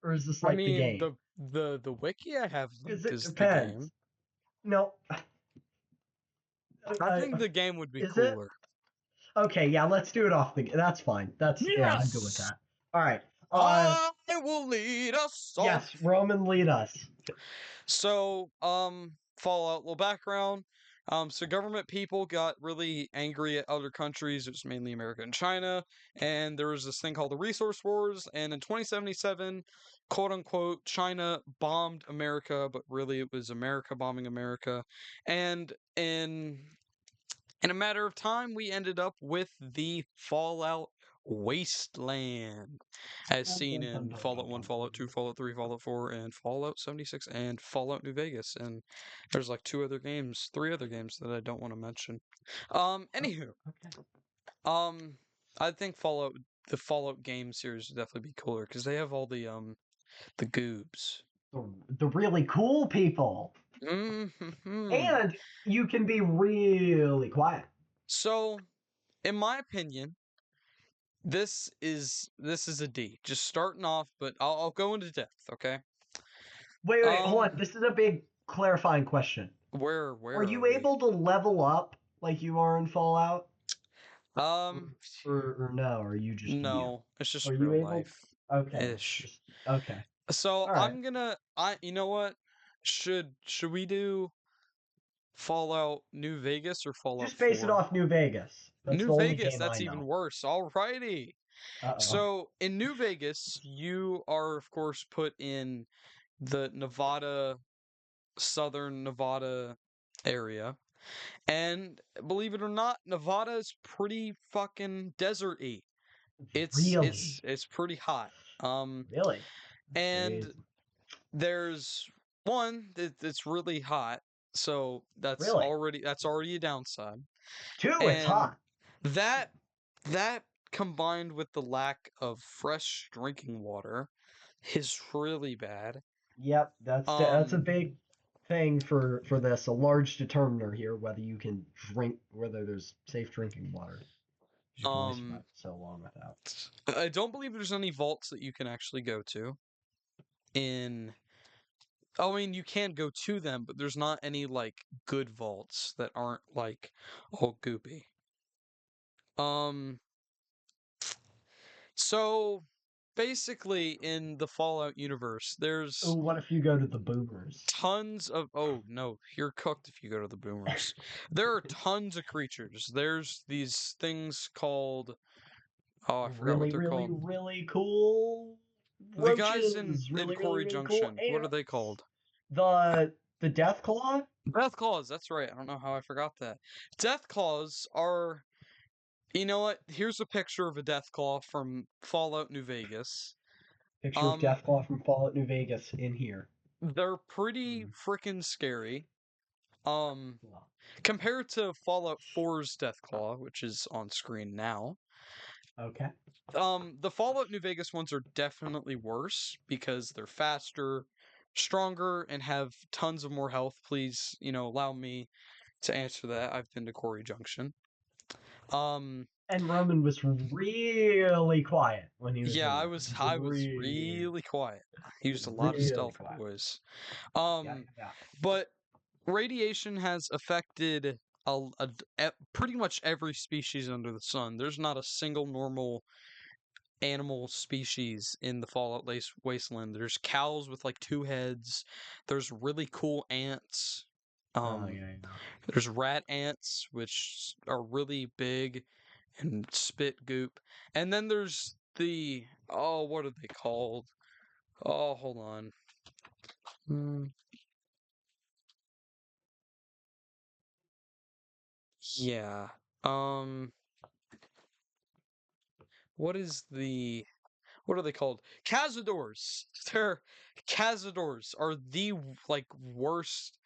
Or is this I like the mean, game? the wiki I have Because linked it is the depends. game. No, I think the game would be is it? cooler. Okay, yeah, let's do it off the. That's fine. That's yeah, I'm good with Yes! that. All right. I will lead us all. Yes, Roman, lead us. So, Fallout, little background. So government people got really angry at other countries. It was mainly America and China, and there was this thing called the Resource Wars. And in 2077, quote unquote, China bombed America, but really it was America bombing America. And in a matter of time, we ended up with the Fallout Wasteland, as Dun, seen dun, dun, in dun, Fallout dun, 1, dun, Fallout 2, dun. Fallout 3, Fallout 4, and Fallout 76, and Fallout New Vegas. And there's like three other games that I don't want to mention. Oh, Anywho, okay. um, I think the Fallout game series would definitely be cooler because they have all the goobs. The really cool people, Hmm. and you can be really quiet. So, in my opinion, this is a D. Just starting off, but I'll go into depth, okay? Wait, hold on. Um, This is a big clarifying question. Are where are you we? able to level up like you are in Fallout, or Um, or no? Are you just you? no, it's just Are you real able? life Okay, ish. just okay. So All right. you know what? Should we do Fallout New Vegas or Fallout Just base it 4? off New Vegas. That's New the only Vegas, game I that's even know. worse. Alrighty. Uh So in New Vegas, you are of course put in the Nevada, southern Nevada area. And believe it or not, Nevada is pretty fucking desert-y. It's it's Really, it's pretty hot. Um, really, that's and crazy. there's one that's really hot, so Really, that's already a downside. two. It's And hot. that that combined with the lack of fresh drinking water is really bad. Yep, that's a Um, big thing for this. A large determiner here whether you can drink, whether there's safe drinking water. 'Cause you can only um, survive so long without. I don't believe there's any vaults that you can actually go to in I mean, you can go to them, but there's not any like good vaults that aren't like all goopy. Um, so basically in the Fallout universe, Oh, there's what if you go to the boomers? tons of oh no, you're cooked if you go to the boomers. There are tons of creatures. There's these things called I forgot what Really, they're really, called. really cool The guys in roaches. Really, really, Quarry really cool Junction, what are they ants. called? The death claw. Death claws, that's right. I don't know how I forgot that. Death claws are you know what? Here's a picture of a death claw from Fallout New Vegas. Picture of Um death claw from Fallout New Vegas in here. they're pretty Mm. freaking scary. Um Well, compared to Fallout 4's Deathclaw, which is on screen now. okay. The Fallout New Vegas ones are definitely worse because they're faster, stronger, and have tons of more health. Please, allow me to answer that. I've been to Quarry Junction. Um, And Roman was really quiet when he was yeah, in I there. was He was I was really quiet. I used a lot of really stealth, quiet. boys. Yeah, Um, yeah, but radiation has affected pretty much every species under the sun. There's not a single normal animal species in the Fallout Wasteland. There's cows with like two heads. There's really cool ants. yeah. Oh, Um, yeah, yeah. there's rat ants, which are really big and spit goop. And then there's what are they called? Oh, hold on. Hmm, yeah. Um, what is what are they called? Cazadors. They're Cazadors are the like worst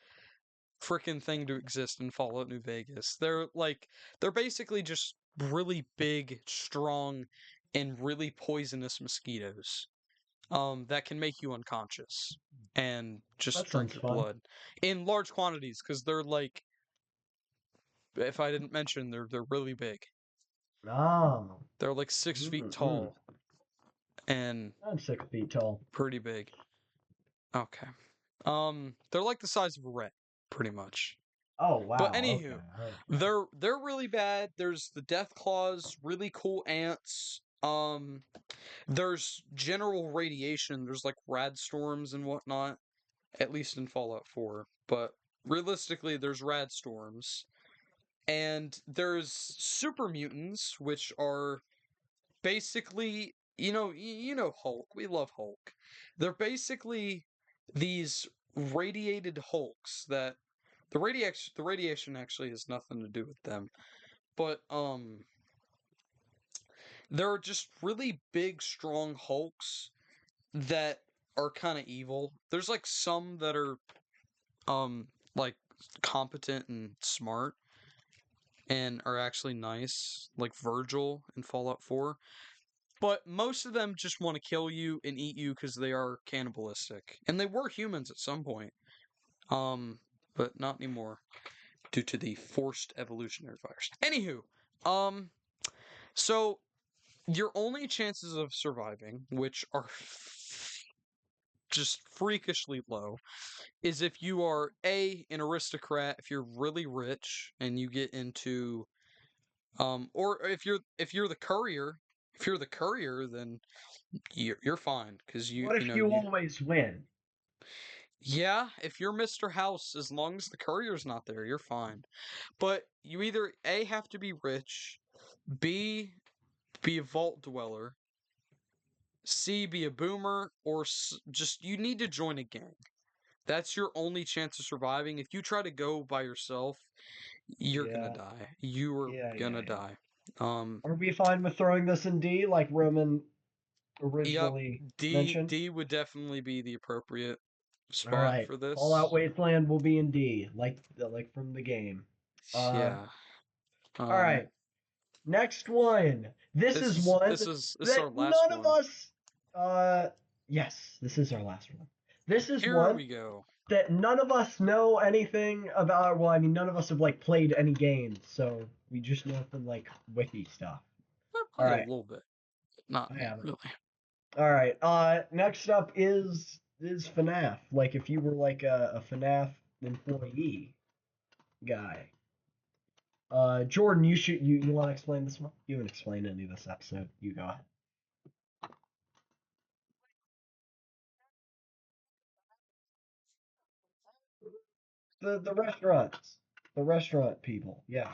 freaking thing to exist in Fallout New Vegas. They're basically just really big, strong, and really poisonous mosquitoes. That can make you unconscious and just That drink sounds your fun. blood in large quantities because they're like if I didn't mention they're really big. Oh. They're like 6 feet Mm-mm. tall and I'm 6 feet tall. pretty big. Okay. They're like the size of a rat, pretty much. Oh, But wow. Okay. anywho, Okay. they're really bad. There's the death claws, really cool ants. There's general radiation. There's like rad storms and whatnot, at least in Fallout 4. But realistically, there's rad storms, and there's super mutants, which are basically Hulk. We love Hulk. They're basically these radiated Hulks that the radiation actually has nothing to do with them. But they're just really big, strong Hulks that are kind of evil. There's like some that are like competent and smart and are actually nice, like Virgil in Fallout 4. But most of them just want to kill you and eat you because they are cannibalistic. And they were humans at some point. But not anymore due to the forced evolutionary fires. Anywho, um, so your only chances of surviving, which are just freakishly low, is if you are an aristocrat, if you're really rich and you get into or if you're the courier, if you're the courier, then you're fine because you What you if know you you always win? yeah, if you're Mr. House, as long as the courier's not there, you're fine. But you either A have to be rich, B be a vault dweller, C be a boomer, or just you need to join a gang. That's your only chance of surviving. If you try to go by yourself, you're gonna Yeah. die. You are Yeah, yeah, gonna yeah. die. Um, Are we fine with throwing this in D like Roman yep. originally D mentioned? D would definitely be the appropriate All spot right. for Fallout this. Wasteland will be in D, like from the game. Uh, Yeah. all Um, right. Next one. This this is is one this is this is our that last none of one. us. Yes, this is our last one. This is Here one we go. that none of us know anything about. Well, I mean, none of us have like played any games, so we just know from like wiki stuff. I All played a right, little bit, not I haven't. really. All right. Next up is FNAF. Like if you were like a FNAF employee guy. Jordan, you want to explain this one? You haven't explained any of this episode. You go ahead. The restaurants. The restaurant people. Yeah.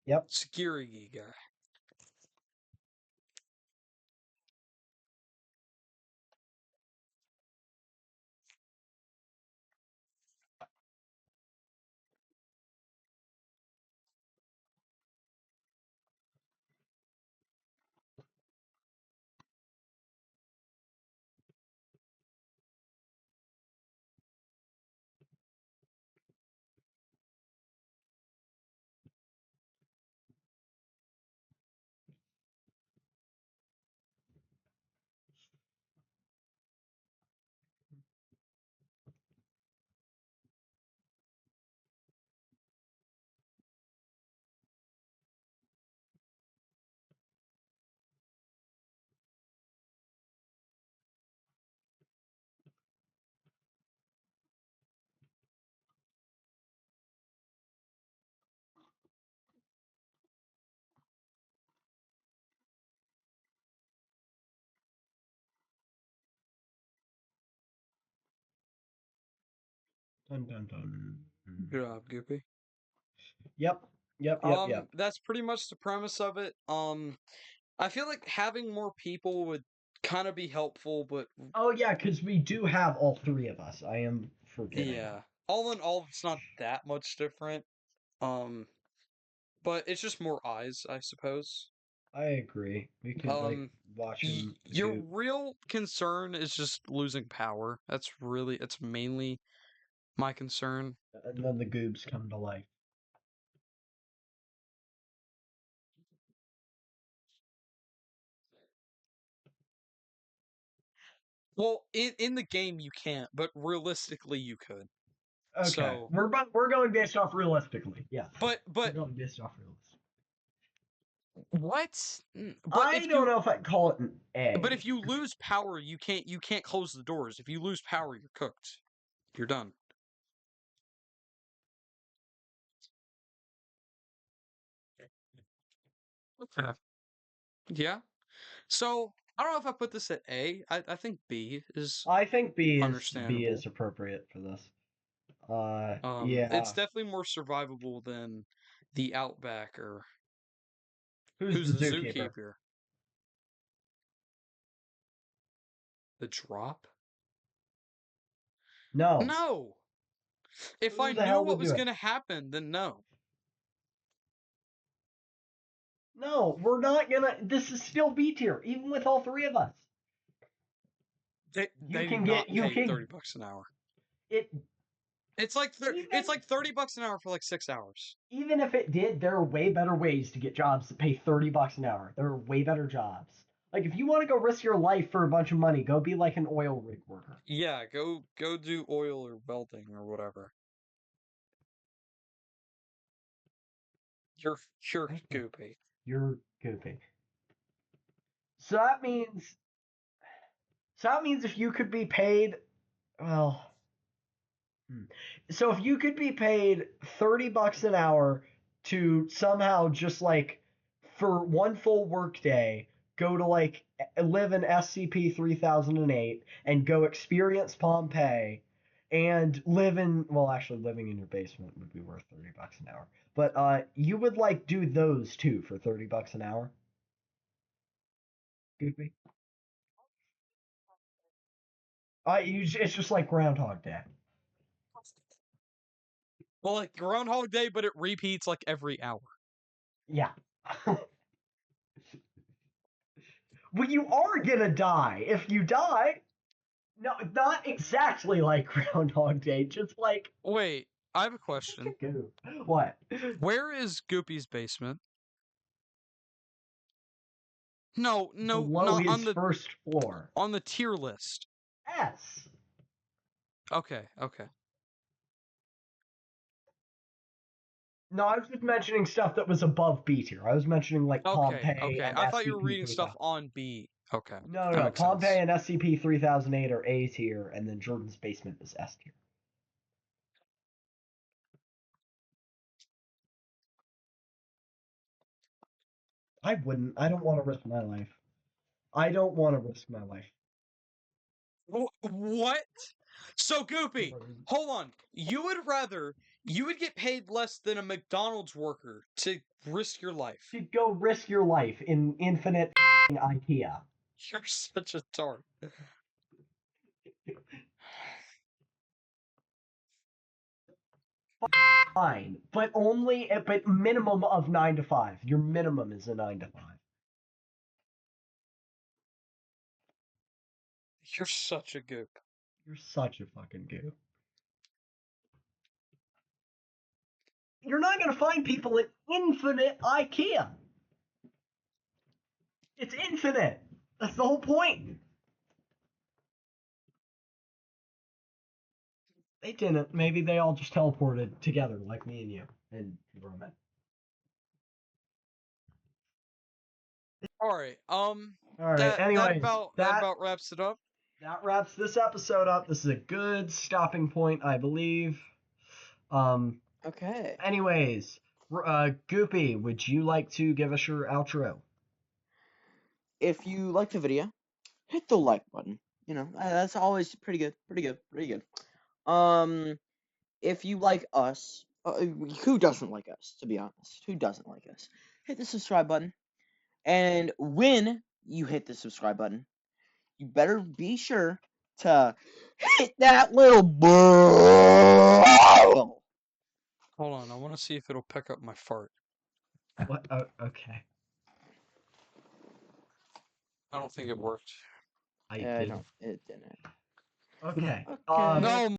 Yep. Security guy. Dun dun dun. Good job, Goopy. Yep. Yep. That's pretty much the premise of it. I feel like having more people would kind of be helpful, but Oh yeah, because we do have all three of us. I am forgetting. yeah, all in all, it's not that much different. Um, but it's just more eyes, I suppose. I agree. We could like watch him Your go. real concern is just losing power. It's mainly my concern. And then the goobs come to life. Well, in the game you can't, but realistically you could. Okay, So, we're going based off realistically. Yeah, we're but going based off realistic. what? But I if don't you know if I'd call it an but if A. you lose power, you can't close the doors. If you lose power, you're cooked. You're done. Okay. Yeah. So I don't know if I put this at A. I think B is I think B understandable. is appropriate for this. It's Yeah. definitely more survivable than the Outback or Who's who's the the zookeeper? zookeeper? The drop? No. No. If I Who the knew hell what would was do it? gonna happen, then no. No, we're not gonna. This is still B tier, even with all three of us. You They do can not get. You pay can. $30 an hour. It It's even like $30 an hour for like 6 hours. even if it did, there are way better ways to get jobs that pay $30 an hour. There are way better jobs. Like if you want to go risk your life for a bunch of money, go be like an oil rig worker. Yeah, go do oil or welding or whatever. You're goopy. You're goofy. So that means if you could be paid, well, so if you could be paid $30 an hour to somehow just like for one full workday go to like live in SCP 3008 and go experience Pompeii and live in, well, actually living in your basement would be worth $30 an hour. But you would like do those too for $30 an hour? Goofy. It's just like Groundhog Day. Well, like Groundhog Day, but it repeats like every hour. Yeah. Well, you are gonna die. If you die, no, not exactly like Groundhog Day, just like Wait, I have a question. what? Where is Goopy's basement? No, no, Below not his first floor. on the tier list. S. Okay, okay. No, I was just mentioning stuff that was above B tier. I was mentioning like Okay, Pompeii okay. and I thought you were SCP reading stuff 3000. on B. Okay, No, that no, no. makes Pompeii sense. and SCP 3008 are A tier, and then Jordan's basement is S tier. I wouldn't. I don't want to risk my life. I don't want to risk my life. What? So Goopy, hold on. You would get paid less than a McDonald's worker to risk your life. To go risk your life in infinite IKEA. You're such a tart. Fine, but minimum of 9 to 5. Your minimum is a 9 to 5. You're such a goop. You're such a fucking goof. You're not gonna find people at infinite IKEA. It's infinite. That's the whole point. They didn't. Maybe they all just teleported together like me and you and Roman. All right. All right. That Anyways, about wraps it up. that wraps this episode up. This is a good stopping point, I believe. Okay. Anyways, Goopy, would you like to give us your outro? If you like the video, hit the like button. You know, that's always pretty good. If you like us, who doesn't like us, to be honest? Who doesn't like us? Hit the subscribe button. And when you hit the subscribe button, you better be sure to hit that little bell. Hold on, I want to see if it'll pick up my fart. What? Oh, okay. I don't think it worked. I Yeah, did. no, it didn't. Okay. Okay. No.